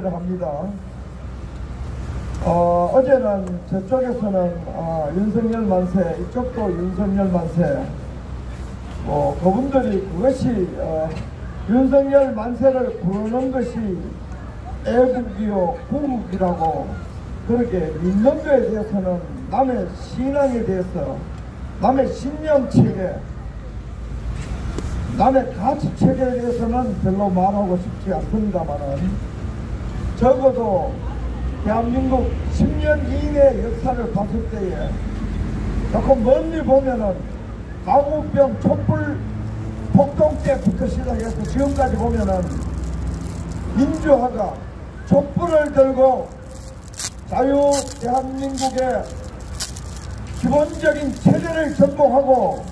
합니다. 어제는 저쪽에서는 윤석열 만세, 이쪽도 윤석열 만세. 그분들이 그것이 윤석열 만세를 부르는 것이 애국이요 구국이라고 그렇게 믿는 것에 대해서는 남의 신앙에 대해서, 남의 신념체계, 남의 가치체계에 대해서는 별로 말하고 싶지 않습니다만은, 적어도 대한민국 10년 이내의 역사를 봤을 때에 조금 멀리 보면은 강우병 촛불 폭동 때부터 시작해서 지금까지 보면은 민주화가 촛불을 들고 자유 대한민국의 기본적인 체제를 전복하고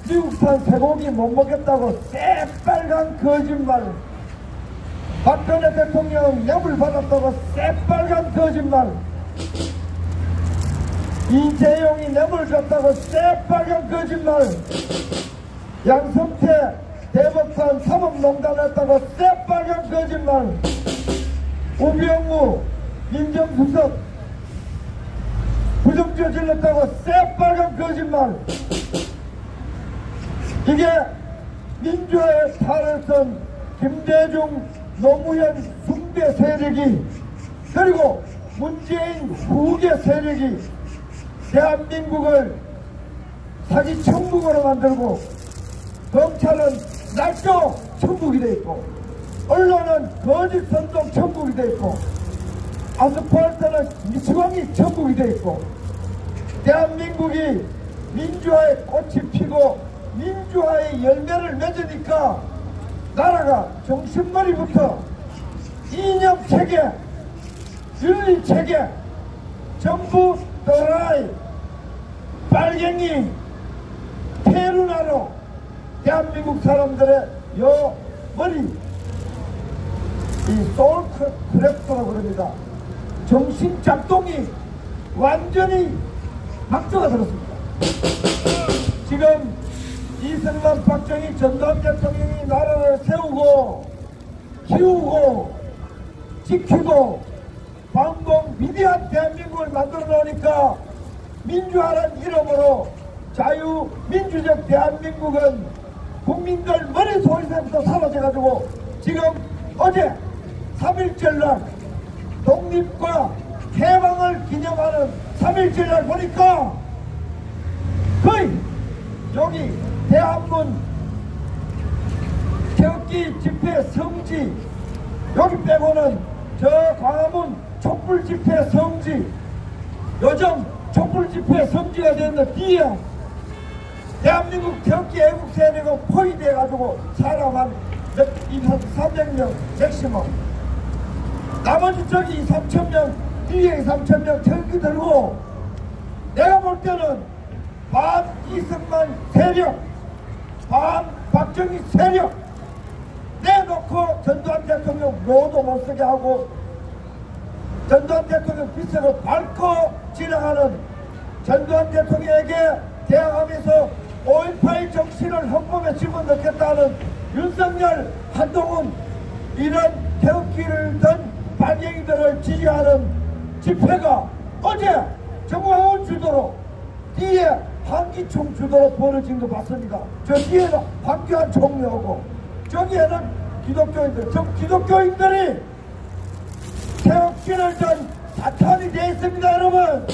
미국산 쇠고기 못 먹겠다고 새빨간 거짓말, 박근혜 대통령 뇌물 받았다고 새빨간 거짓말, 이재용이 뇌물 줬다고 새빨간 거짓말, 양성태 대법관 사법농단 했다고 새빨간 거짓말, 우병우 민정수석 부정죄 질렀다고 새빨간 거짓말. 이게 민주화의 탈을 쓴 김대중, 노무현 숭배 세력이, 그리고 문재인 후계 세력이 대한민국을 사기 천국으로 만들고, 검찰은 날조 천국이 돼 있고, 언론은 거짓 선동 천국이 돼 있고, 아스팔트는 미치광이 천국이 돼 있고, 대한민국이 민주화의 꽃이 피고 민주화의 열매를 맺으니까 나라가 정신머리부터 이념체계, 윤리체계 전부 도라이, 빨갱이, 페루나로 대한민국 사람들의 요 머리, 이 소울크래프트라고 그럽니다. 정신 작동이 완전히 막조가 들었습니다. 지금 이승만, 박정희, 전두환 대통령이 나라를 세우고 키우고 지키고 방공 위대한 대한민국을 만들어 놓으니까 민주화란 이름으로 자유민주적 대한민국은 국민들 머릿속에서부터 사라져가지고, 지금 어제 3.1절날 독립과 해방을 기념하는 3.1절날 보니까 거의 여기 대한문 태극기 집회 성지, 여기 빼고는 저 광화문 촛불 집회 성지, 요즘 촛불 집회 성지가 되는 뒤에 대한민국 태극기 애국 세력이 포위돼가지고 사람 한 300명 맥시멈, 나머지 저기 2, 3천명, 뒤에 2, 3천명 태극기 들고, 내가 볼 때는 반 이승만 세력, 반 박정희 세력 내놓고 전두환 대통령 묘도 못쓰게 하고, 전두환 대통령 비석을 밟고 지나가는 전두환 대통령에게 대항하면서 5.18 정신을 헌법에 집어넣겠다는 윤석열, 한동훈, 이런 태극기를 든 빨갱이들을 지지하는 집회가 어제 정광훈 주도로, 뒤에 한기총 주도로 벌어진 거 봤습니다. 저 뒤에는 황교안 총리하고 저기에는 기독교인들, 저 기독교인들이 태극기를 든 사탄이 되어 있습니다. 여러분,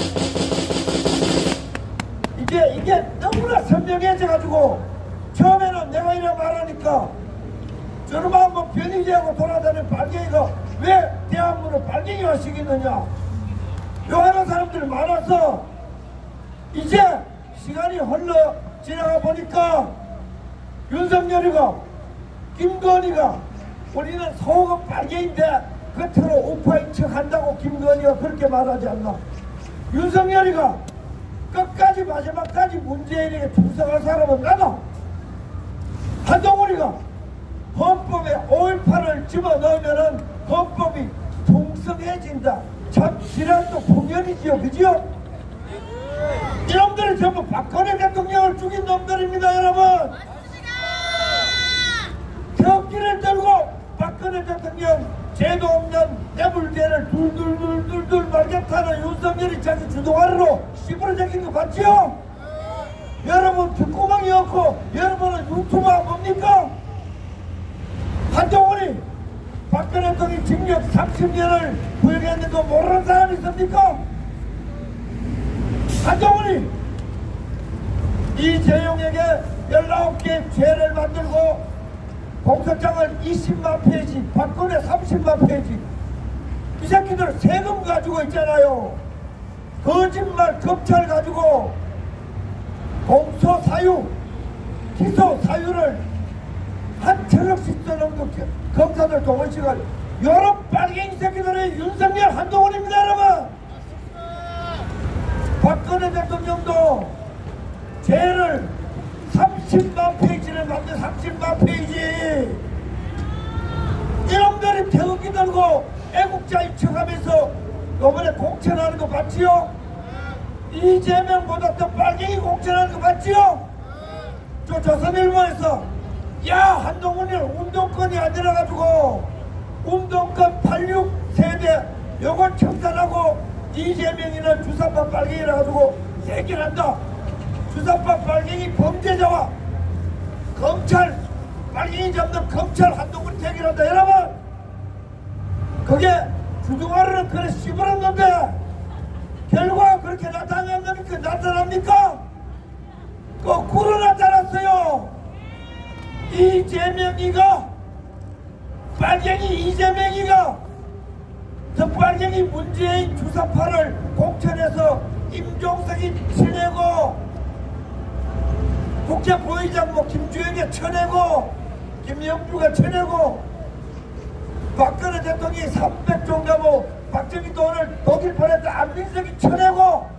이게 너무나 선명해져가지고, 처음에는 내가 이래 말하니까 저놈아 뭐 변희재하고 돌아다니는 빨갱이가 왜 대한민국을 빨갱이화 시키느냐, 요 하는 사람들이 많아서 이제 시간이 흘러 지나가 보니까 윤석열이가, 김건희가, 우리는 속은 빨개인데 겉으로 우파인 척 한다고 김건희가 그렇게 말하지 않나. 윤석열이가 끝까지 마지막까지 문재인에게 충성할 사람은 나다. 한동훈이가 헌법에 5.18을 집어넣으면은 헌법이 통성해진다. 참 지랄도 공연이지요, 그지요? 이놈들이 전부 박근혜 대통령을 죽인 놈들입니다, 여러분. 태극기를 들고 박근혜 대통령 죄도 없는 내물죄를 둘둘둘둘둘 말게 타는 윤석열이 자기 주둥아리로 씹어내긴 거 봤지요? 여러분 귓구멍이 없고 여러분은 유튜브 안 봅니까? 한동훈이 박근혜 대통령이 징역 30년을 구형했는 거 모르는 사람이 있습니까? 한동훈이 이재용에게 19개의 죄를 만들고 공소장을 20만 페이지, 박근혜 30만 페이지. 이 새끼들 세금 가지고 있잖아요. 거짓말 검찰 가지고 공소 사유, 기소 사유를 한 천억씩 써놓은 검사들 동원시간 여러 빨갱이 새끼들의 윤석열 한동훈입니다 여러분. 박근혜 대통령도 죄를 30만 페이지를 만든 30만 페이지. 이놈들이 태극기 들고 애국자 입청하면서 이번에 공천하는 거 봤지요? 이재명보다 더 빨갱이 공천하는 거 봤지요? 저 조선일보에서 야 한동훈이 운동권이 아니라가지고 운동권 86 세대 요걸 청산하고 이재명이는 주사파 빨갱이라 가지고 얘기를 한다. 주사파 빨갱이 범죄자와 검찰 빨갱이 잡는 검찰 한동훈 대결한다. 여러분 그게 주둥아리를 그래 씹어놨는데 결과가 그렇게 나타납니까? 나타납니까? 거꾸로 나타났어요. 이재명이가 빨갱이 이재명이가 저 빨갱이 문재인 주사파를 공천해서 임종석이 쳐내고 국회 부의장 김주영이 쳐내고 김영주가 쳐내고 박근혜 대통령이 300조인가 박정희도 오늘 독일 보냈다 안민석이 쳐내고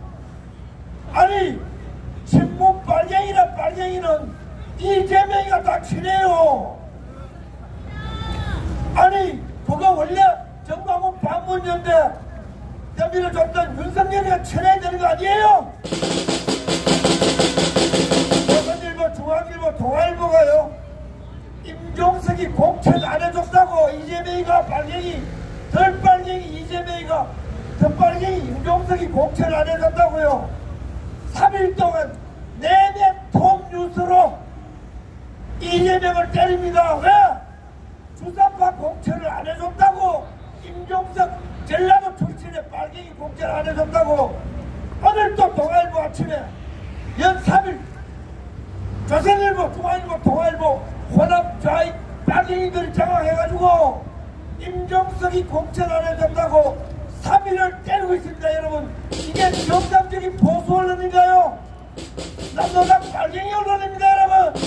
아니 친문 빨갱이나 빨갱이는 이재명이가 다 치네요. 아니 그거 원래 정광훈 반문연대 대비를 줬던 윤석열이가 쳐내야 되는 거 아니에요? 조선일보, 중앙일보, 동아일보가요 임종석이 공천 안 해줬다고 이재명이가 빨갱이 덜 빨갱이 이재명이가 더 빨갱이 임종석이 공천 안 해줬다고요. 3일 동안 내내 톱뉴스로 이재명을 때립니다. 왜? 주사파 공천을 안 해줬다고 임종석 전라도 출신의 빨갱이 공천을 안 해줬다고 오늘 또 동아일보 아침에 연 3일 조선일보, 중앙일보, 동아일보 혼합 좌익 빨갱이들이 장악해가지고 임종석이 공천 안 해줬다고 3일을 때리고 있습니다. 여러분 이게 정상적인 보수 언론인가요? 남노당 빨갱이 언론입니다. 여러분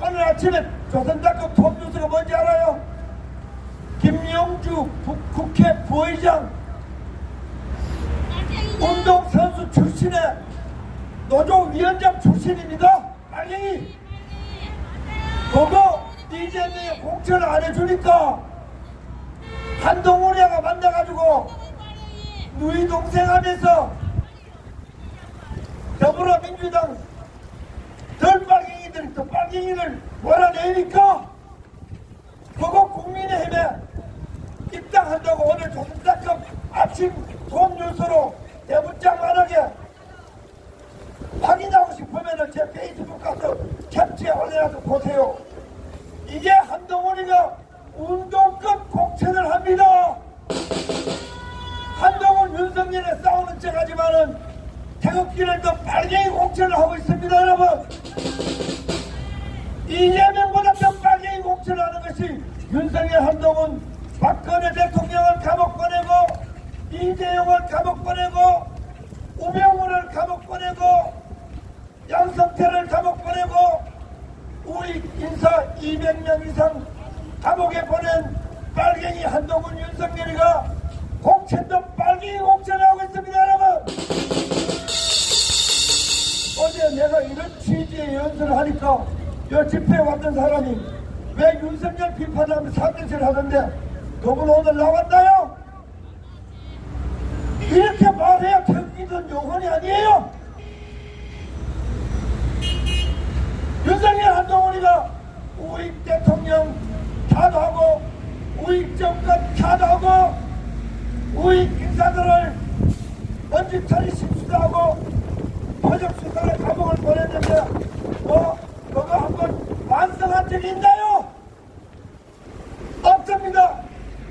오늘 아침에 조선닷컴 톱뉴스가 뭔지 알아요? 김영주 국회 부의장 운동선수 출신의 노조위원장 출신입니다. 빨갱이 그거 이재명이 공천을 안 해주니까 한동훈이가 만나가지고 누이 동생 하면서 더불어민주당 덜 빨갱이들이 더 빨갱이를 몰아내니까 그거 국민의힘에 입당한다고 오늘 조선닷컴 아침 톱뉴스로 대문짝만하게 확인하고 싶으면 제 페이스북 가서 캡처해 올려놔서 보세요. 이게 한동훈이가 운동권 공천을 합니다. 한동훈 윤석열에 싸우는 척하지만은 태극기를 더 빨갱이 공천을 하고 있습니다. 여러분 이재명보다 더 빨갱이 공천을 하는 것이 윤석열 한동훈 박근혜 대통령을 감옥 보내고 이재용을 감옥 보내고 우병우를 감옥 보내고 양성태를 감옥 보내고 우리 인사 200명 이상 감옥에 보낸 빨갱이 한동훈 윤석열이가 공천도 빨갱이 공천을 하고 있습니다. 여러분 어제 내가 이런 취지의 연설을 하니까 여 집회에 왔던 사람이 왜 윤석열 비판하면 사퇴를 하던데 그분 오늘 나왔나요? 이렇게 말해야 태극기든 영혼이 아니에요. 윤석열 한동훈이가 우리 대통령 타도하고 우익 정권 타도하고 우익 인사들을 먼지털이 심수하고 표적수사를 감옥을 보냈는데 그거 한번 완성한 적이 있나요? 없습니다.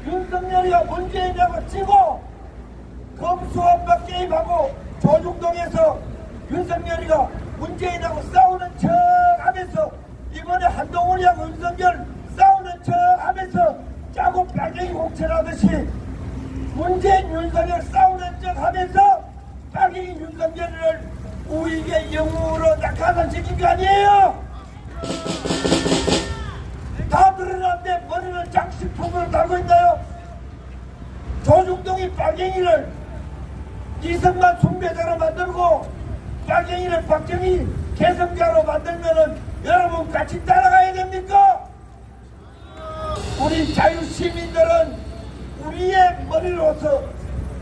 윤석열이가 문재인이라고 치고 검수완박 게임하고 조중동에서 윤석열이가 문재인하고 싸우는 척 하면서 이번에 한동훈이하고 윤석열 싸우는 척 하면서 짜고 빨갱이 공천하듯이 문재인 윤석열 싸우는 척 하면서 빨갱이 윤석열을 우익의 영웅으로 낙하산시킨 거 아니에요? 다 드러났는데 머리는 장식품으로 달고 있나요? 조중동이 빨갱이를 이승만 숭배자로 만들고 빨갱이를 박정희 개성자로 만들면은 여러분 같이 따라가야 됩니까? 우리 자유시민들은 우리의 머리로서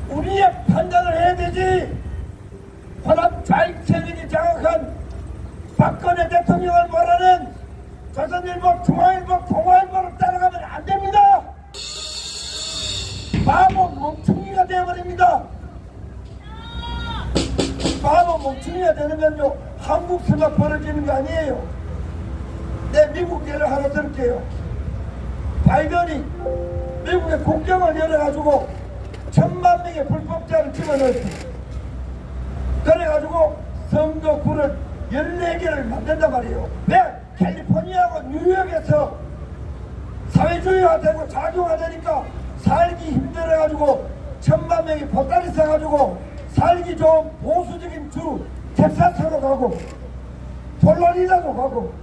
우리의 판단을 해야 되지. 호남 좌익 세력이 장악한 박근혜 대통령을 말하는 조선일보, 중앙일보, 동아일보를 따라가면 안 됩니다. 바보 멍충이가 되어버립니다. 바보 멍충이가 되는건요 한국서만 벌어지는 거 아니에요. 내 미국 예를 하나 들을게요. 바이든이 미국의 국경을 열어가지고 1000만 명의 불법자를 집어넣었어요. 그래가지고 선거구를 14개를 만든단 말이에요. 왜? 캘리포니아하고 뉴욕에서 사회주의화 되고 자주화되니까 살기 힘들어가지고 1000만 명이 보따리 싸가지고 살기 좋은 보수적인 주 텍사스로 가고 플로리다로 가고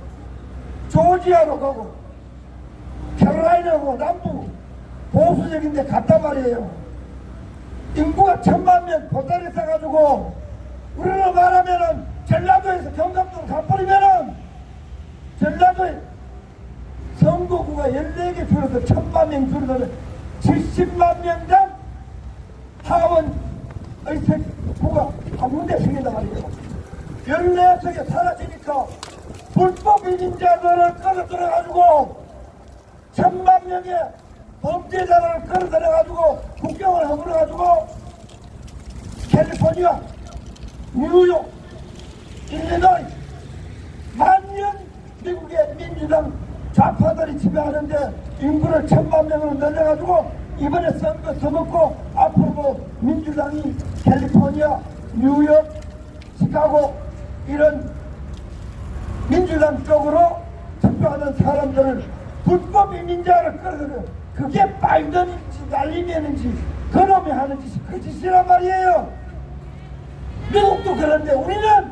조지아로 가고 캐롤라이나고 남부 보수적인 데 갔단 말이에요. 인구가 1000만 명 보따리 싸가지고 우리로 말하면은 전라도에서 경상도로 가버리면은 전라도에 선거구가 14개 줄어서 1000만 명 줄어서 70만 명당 하원 의석구가 한 군데 생긴단 말이에요. 14석에 사라지니까 불법 이민자들을 끌어들여가지고 1000만 명의 범죄자를 끌어들여가지고 국경을 허물어가지고 캘리포니아, 뉴욕, 일리노이 만년 미국의 민주당 좌파들이 지배하는데 인구를 1000만 명으로 늘려가지고 이번에 선거 서먹고 앞으로 민주당이 캘리포니아, 뉴욕, 시카고 이런 민주당 쪽으로 투표하는 사람들을 불법 이민자를 끌어들여. 그게 바이든인지 날리면인지 그놈이 하는 짓이 그 짓이란 말이에요. 미국도 그런데 우리는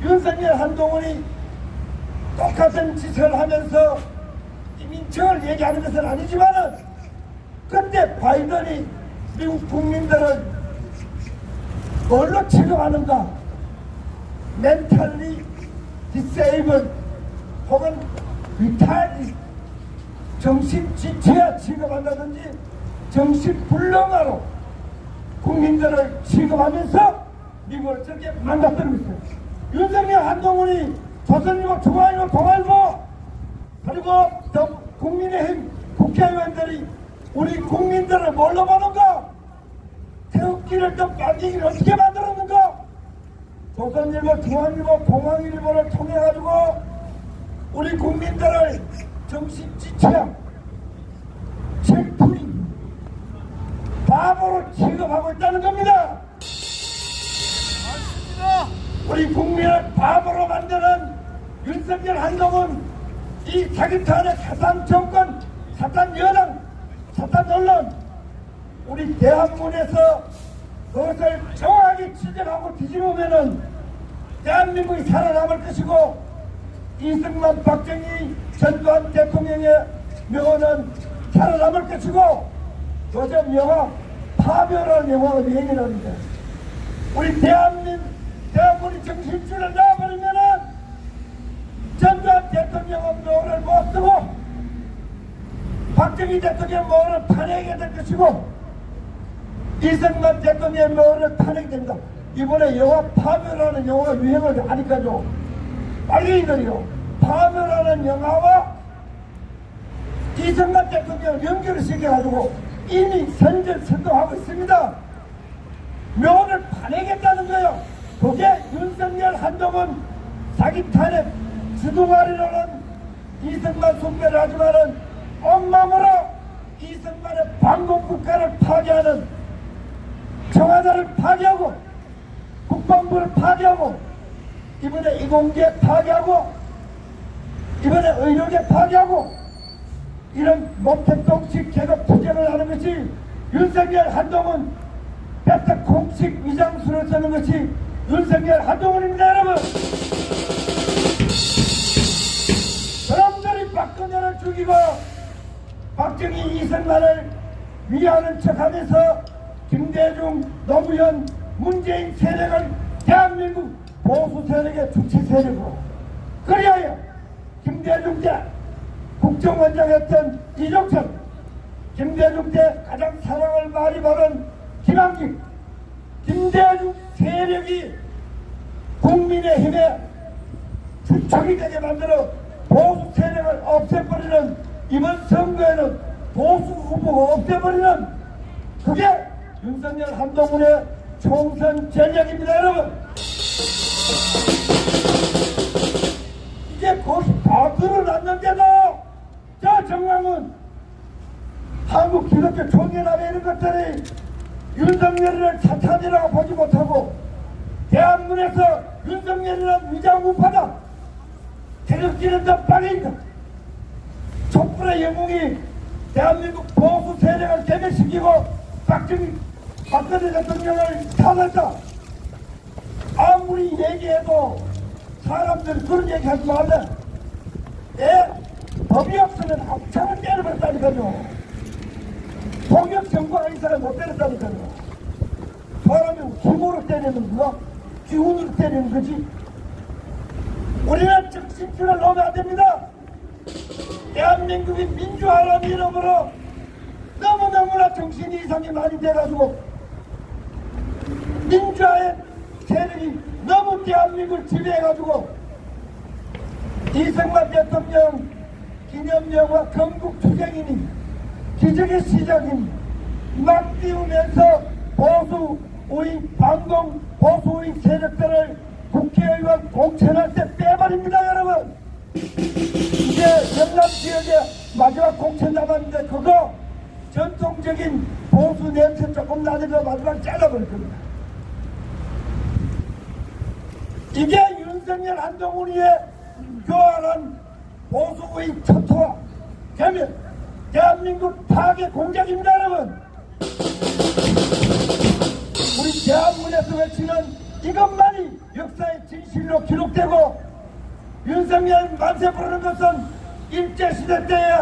윤석열 한동훈이 똑같은 짓을 하면서 이민청을 얘기하는 것은 아니지만은 근데 바이든이 미국 국민들을 뭘로 취급하는가? 멘탈리 디세이블 혹은 리타이드 정신지체야 취급한다든지 정신불능아로 국민들을 취급하면서 미국을 저렇게 망가뜨리고 있어요. 윤석열 한동훈이 조선일보, 중앙일보, 동아일보 그리고 국민의힘 국회의원들이 우리 국민들을 뭘로 보는가? 태극기를 또 빨갱이를 어떻게 만들었는가? 조선일보, 중앙일보, 공항일보를 통해가지고 우리 국민들을 정신지체야, 책풀이, 바보로 취급하고 있다는 겁니다. 맞습니다. 우리 국민을 바보로 만드는 윤석열 한동훈 이 사기탄의 사탄 정권, 사탄 여당, 사탄 언론 우리 대한문에서 그것을 정확하게 지적하고 뒤집으면은 대한민국이 살아남을 것이고 이승만, 박정희, 전두환 대통령의 명언은 살아남을 것이고 요즘 영화 파멸하는 영화가 유행이라는데 우리 대한민국이 정신줄을 놔버리면은 전두환 대통령은 명언을 못 쓰고 박정희 대통령 명언을 탄핵해야 될 것이고 이승만 대통령의 명언을 탄핵이 됩니다. 이번에 영화 파멸하는 영화가 유행을 하니까요. 빨갱이들이요. 파멸하는 영화와 이승만 대통령을 연결을 시켜가지고 이미 선전선동하고 있습니다. 묘를 파내겠다는 거예요. 그게 윤석열 한동훈 사기 탄핵 주둥아리로는 이승만 숭배를 하지만은 온몸으로 이승만의 반공국가를 파괴하는 청와대를 파괴하고 국방부를 파괴하고 이번에 이공계 파괴하고 이번에 의료계 파괴하고 이런 모택동식 계급 투쟁을 하는 것이 윤석열 한동훈 배탁 공식 위장수를 쓰는 것이 윤석열 한동훈입니다. 여러분, 사람들이 박근혜를 죽이고 박정희 이승만을 위하는 척하면서 김대중, 노무현, 문재인 세력을 대한민국 보수 세력의 주체 세력으로 그리하여 김대중 때 국정원장했던 이종철, 김대중 때 가장 사랑을 많이 받은 김한길, 김대중 세력이 국민의힘에 주축이 되게 만들어 보수 세력을 없애버리는 이번 선거에는 보수 후보가 없애버리는 그게 윤석열 한동훈의 총선 전략입니다. 여러분, 이제 그것이 다 드러났는데도 저 정황은 한국 기독교 총연합의 이런 것들이 윤석열이를 사탄이라고 보지 못하고 대한민국에서 윤석열이란 위장우파다, 태극기는 더 빵이다, 촛불의 영웅이 대한민국 보수 세력을 괴멸시키고 박근혜 대통령을 탄핵했다. 아무리 얘기해도 사람들이 그런 얘기하지 말래. 법이 없으면 합창을 때려버렸다니까요. 폭력 정부가 이 사람 못 때렸다니까요. 사람이 힘으로 때리는 거야? 기운으로 때리는 거지. 우리는 정신줄을 놓으면 안 됩니다. 대한민국이 민주화라는 이름으로 너무너무나 정신이 이상이 많이 돼가지고 민주화의 세력이 너무 대한민국을 지배해가지고 이승만 대통령 기념영화 건국투쟁이니 기적의 시작이니 막 띄우면서 보수의 반공 보수의 세력들을 국회의원 공천할 때 빼버립니다. 여러분, 이제 경남 지역에 마지막 공천 남았는데 그거 전통적인 보수 냄새 조금 나니까 마지막 잘라버릴 겁니다. 이게 윤석열 한동훈이의 교활한 보수의 척도와 개면 대한민국 파괴 공작입니다. 여러분, 우리 대한민국에서 외치는 이것만이 역사의 진실로 기록되고 윤석열 만세 부르는 것은 일제시대 때에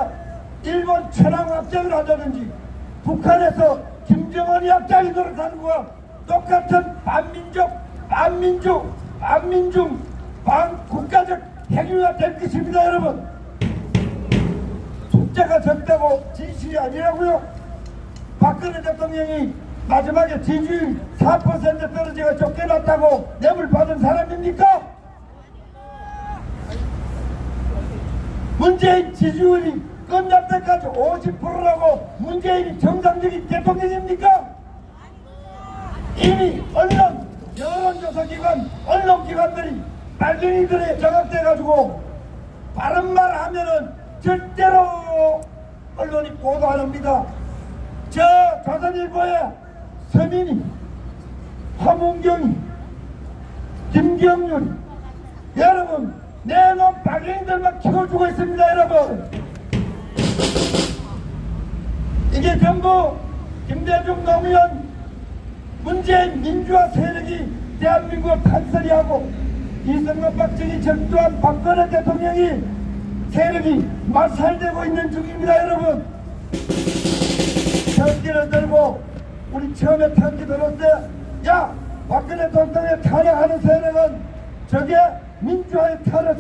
일본 천황 합작을 하자든지 북한에서 김정은이 합작이 노릇하는 것과 똑같은 반민중, 반국가적 행위가 될 것입니다. 여러분, 숫자가 적다고 진실이 아니라고요? 박근혜 대통령이 마지막에 지지율 4% 떨어지가 쫓겨났다고 뇌물 받은 사람입니까? 문재인 지지율이 끝날 때까지 50%라고 문재인이 정상적인 대통령입니까? 이미 언론, 여론조사기관, 언론기관들이 빨갱이들에 장악돼가지고 바른 말 하면은 절대로 언론이 보도 안 합니다. 저 조선일보에 서민이, 황운경이, 김경률, 여러분 내놓은 빨갱이들만 키워주고 있습니다. 여러분, 이게 전부 김대중, 노무현, 문재인 민주화 세력이 대한민국을 판서리하고 이승만, 박정희, 전두환, 박근혜 대통령이 세력이 맞살되고 있는 중입니다. 여러분, 전기를 들고 우리 처음에 탄기 들었을 때 야, 박근혜 대통령을 탄핵하는 세력은 저게 민주화의 탈을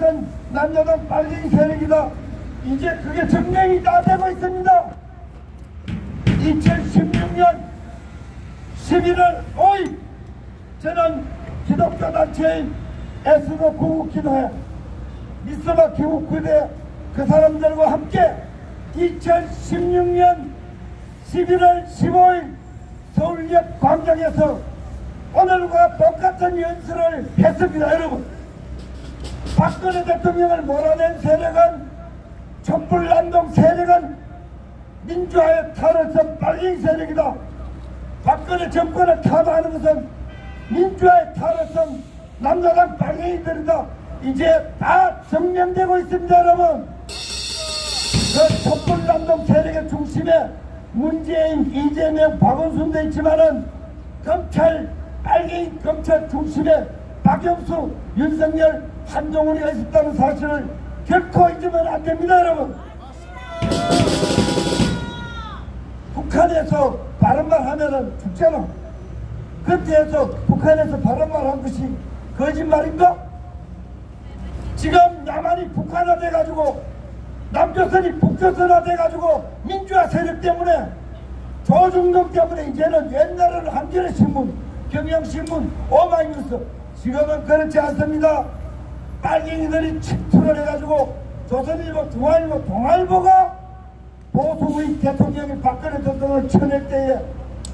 남여당 빨갱이 세력이다. 이제 그게 증명이 다 되고 있습니다. 2016년 11월 5일 저는 기독교 단체인 에스더 구국기도회 미스바 기국교대 그 사람들과 함께 2016년 11월 15일 서울역 광장에서 오늘과 똑같은 연설을 했습니다. 여러분, 박근혜 대통령을 몰아낸 세력은, 촛불난동 세력은 민주화의 탈을선 빨갱이 세력이다. 박근혜 정권을 타도하는 것은 민주화의 탈을선 남자당 빨갱이들이다. 이제 다 증명되고 있습니다. 여러분, 그 촛불난동 세력의 중심에 문재인, 이재명, 박원순도 있지만은 검찰, 빨갱이 검찰 중심에 박영수, 윤석열, 한동훈이가 있었다는 사실을 결코 잊으면 안 됩니다. 여러분, 북한에서 바른말 하면은 죽잖아. 그때에서 북한에서 바른말 한 것이 거짓말인가? 지금 남한이 북한화 돼가지고 남조선이 북조선화 돼가지고 민주화 세력 때문에, 조중동 때문에 이제는 옛날에는 한겨레 신문, 경향신문, 오마이뉴스, 지금은 그렇지 않습니다. 빨갱이들이 침투를 해가지고 조선일보, 중앙일보, 동아일보가 보수의 대통령이 박근혜 대통령을 쳐낼 때에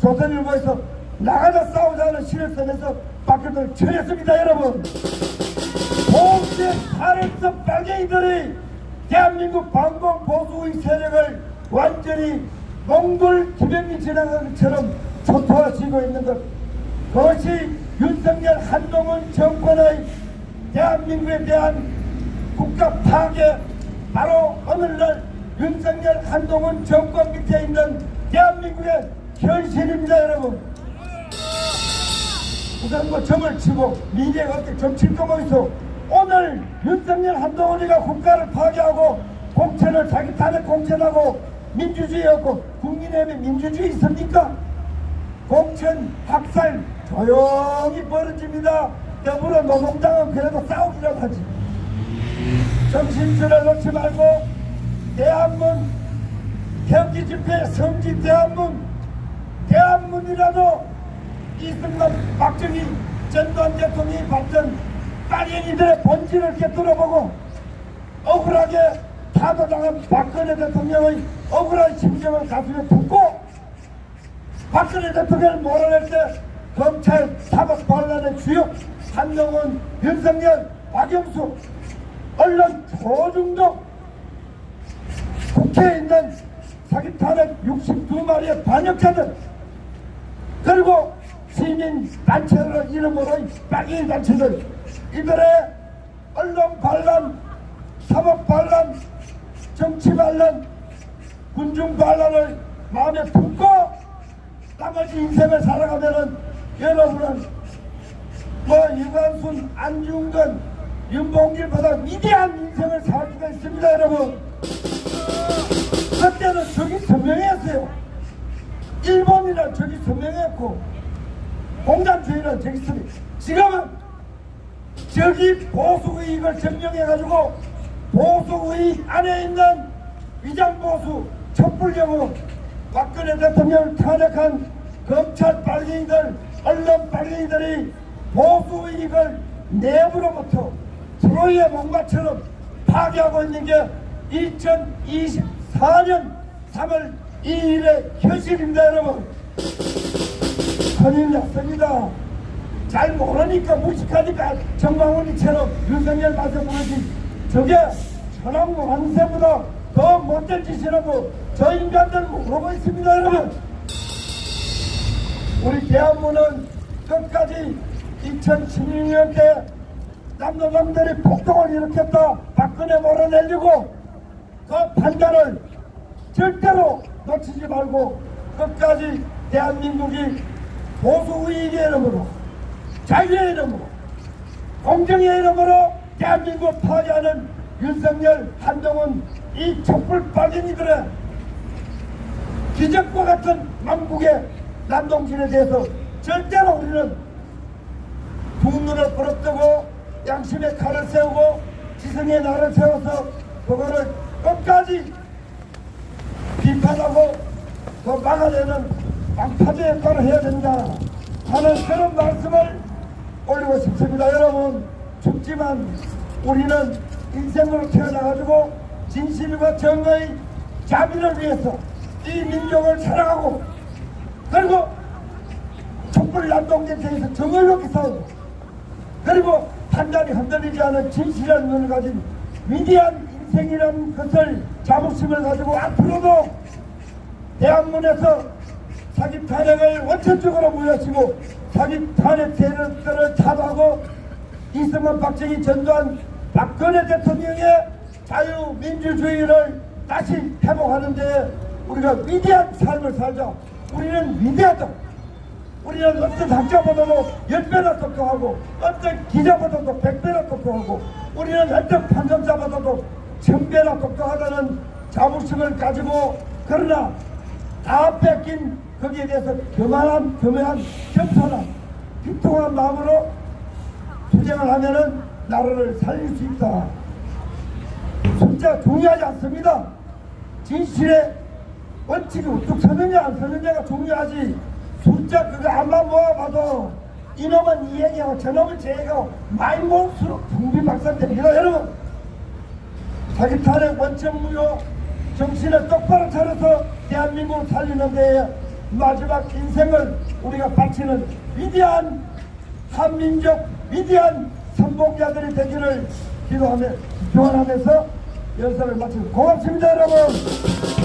조선일보에서 나가자 싸우자는 시를 써내서 박근혜를 쳐냈습니다. 여러분, 보수의 탈핵성 빨갱이들이 대한민국 반공 보수의 세력을 완전히 몽골 기병이 지나가는 것처럼 초토화시키고 있는 것, 그것이 윤석열, 한동훈 정권의 대한민국에 대한 국가 파괴, 바로 오늘날 윤석열, 한동훈 정권 밑에 있는 대한민국의 현실입니다. 여러분, 우선 뭐 점을 치고 미래가 어떻게 점칠 거고 있어. 오늘 윤석열, 한동훈이가 국가를 파괴하고 공천을 자기 탄핵 공천하고 민주주의였고, 국민의힘에 민주주의 있습니까? 공천 학살 조용히 벌어집니다. 더불어 노동당은 그래도 싸우기라도 하지. 정신줄을 놓지 말고 대한문, 태극기 집회 성지 대한문이라도 이승만, 박정희, 전두환 대통령이 봤던 빨갱이들의 본질을 꿰뚫어보고 억울하게 타도당한 박근혜 대통령의 억울한 심정을 가슴에 품고, 박근혜 대통령을 몰아낼 때 검찰 사법 반란의 주역 한동훈, 윤석열, 박영수, 언론 조중동, 국회에 있는 사기 탄핵 62마리의 반역자들, 그리고 시민 단체를 이름으로 빨갱이 단체들, 이들의 언론 반란, 사법 반란, 정치 반란, 군중 반란을 마음에 품고 나머지 인생을 살아가면은 여러분은 뭐 유관순, 안중근, 윤봉길보다 위대한 인생을 살 수가 있습니다. 여러분, 그때는 적이 선명했어요. 일본이란 적이 선명했고 공산주의란 적이 선명했어요. 지금은 적이 보수의익을 증명해가지고 보수의익 안에 있는 위장보수, 촛불영웅, 박근혜 대통령을 탄핵한 검찰 빨갱이들, 언론 빨갱이들이 보수의익을 내부로부터 트로이의 목마처럼 파괴하고 있는 게 2024년 3월 2일의 현실입니다. 여러분, 큰일 났습니다. 잘 모르니까 무식하니까 정광훈이처럼 윤석열 맞아 부르지, 저게 천황 왕새보다 더 못된 짓이라고 저 인간들 모르고 있습니다. 여러분, 우리 대한민국은 끝까지 2016년 때 남노당들이 폭동을 일으켰다, 박근혜 몰아내려고, 그 판단을 절대로 놓치지 말고 끝까지 대한민국이 보수의익의 이름으로, 자유의 이름으로, 공정의 이름으로 대한민국을 파괴하는 윤석열, 한동훈, 이 촛불 빨갱이들의 기적과 같은 망국의 난동질에 대해서 절대로 우리는 두 눈을 부릅뜨고 양심의 칼을 세우고 지성의 날을 세워서 그거를 끝까지 비판하고 그 막아내는 방파제 역할을 해야 된다 하는 그런 말씀을 올리고 싶습니다. 여러분, 춥지만 우리는 인생으로 태어나가지고 진실과 정의, 자비를 위해서 이 민족을 사랑하고 그리고 촛불 난동전쟁에서 정의롭게 싸우고 그리고 판단이 흔들리지 않은 진실한 눈을 가진 위대한 인생이라는 것을 자부심을 가지고 앞으로도 대학문에서 사기 탄핵을 원천적으로 물리치고 사기 탄핵 세력들을 타도하고 이승만 박정희 전두환 박근혜 대통령의 자유민주주의를 다시 회복하는 데 우리가 위대한 삶을 살자. 우리는 위대하다. 우리는 어떤 학자보다도 10배나 똑똑하고 어떤 기자보다도 100배나 똑똑하고 우리는 어떤 판검사보다도 1000배나 똑똑하다는 자부심을 가지고 그러나 다 뺏긴 거기에 대해서 교만한 겸손한 비통한 마음으로 투쟁을 하면은 나라를 살릴 수 있다. 숫자 중요하지 않습니다. 진실의 원칙이 우뚝 서느냐 안 서느냐가 중요하지. 숫자 그거 안만 모아봐도 이놈은 이 얘기하고 저놈은 제 얘기하고 많이 모을수록 풍비박산됩니다. 여러분 자기 탄핵 원천무효 정신을 똑바로 차려서 대한민국을 살리는 데에 마지막 인생을 우리가 바치는 위대한 한민족 위대한 선봉자들이 되기를 기도하며 기원하면서 연설을 마치고 고맙습니다 여러분.